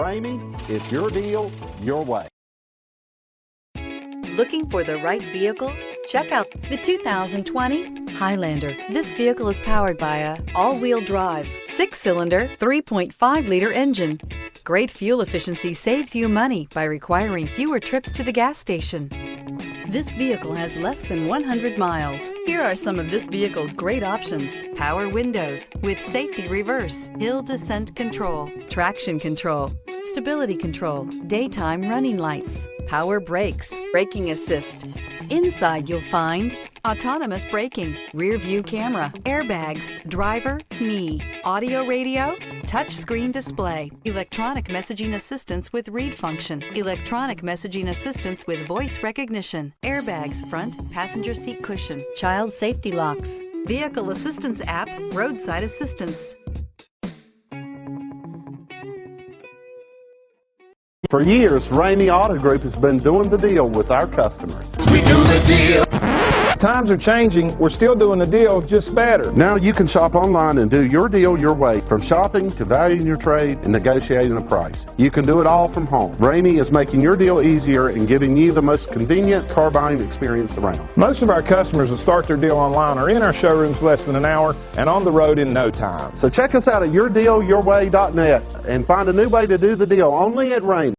Ramey, it's your deal, your way. Looking for the right vehicle? Check out the 2020 Highlander. This vehicle is powered by a all-wheel drive, 6-cylinder, 3.5-liter engine. Great fuel efficiency saves you money by requiring fewer trips to the gas station. This vehicle has less than 100 miles. Here are some of this vehicle's great options: power windows with safety reverse, hill descent control, traction control, stability control, daytime running lights, power brakes, braking assist. Inside you'll find autonomous braking, rear view camera, airbags, driver, knee, audio radio, touchscreen display, electronic messaging assistance with read function, electronic messaging assistance with voice recognition, airbags, front passenger seat cushion, child safety locks, vehicle assistance app, roadside assistance. For years, Ramey Auto Group has been doing the deal with our customers. We do the deal. Times are changing. We're still doing the deal, just better. Now you can shop online and do your deal your way, from shopping to valuing your trade and negotiating a price. You can do it all from home. Ramey is making your deal easier and giving you the most convenient car buying experience around. Most of our customers that start their deal online are in our showrooms less than an hour and on the road in no time. So check us out at yourdealyourway.net and find a new way to do the deal only at Ramey.